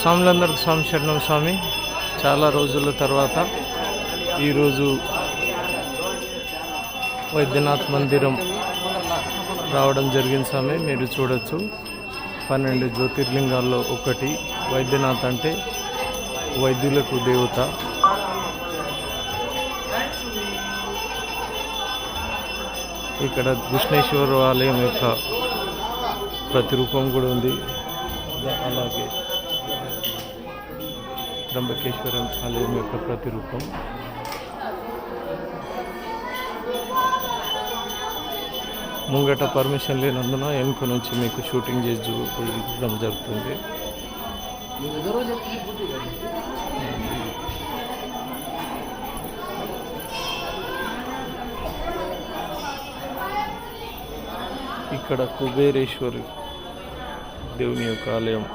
స్వాములందరికీ స్వామి శరణం స్వామి. చాలా రోజుల తర్వాత ఈరోజు వైద్యనాథ్ మందిరం రావడం జరిగింది స్వామి. మీరు చూడొచ్చు 12 జ్యోతిర్లింగాల్లో ఒకటి వైద్యనాథ్. అంటే వైద్యులకు దేవత. ఇక్కడ కృష్ణేశ్వర ఆలయం యొక్క ప్రతిరూపం కూడా ఉంది. అలాగే త్రంబకేశ్వరం ఆలయం యొక్క ప్రతిరూపం. ముంగట పర్మిషన్ లేనందున వెనుక నుంచి మీకు షూటింగ్ చేసి చూపించడం జరుగుతుంది. ఇక్కడ కుబేరేశ్వరి దేవుని యొక్క ఆలయం.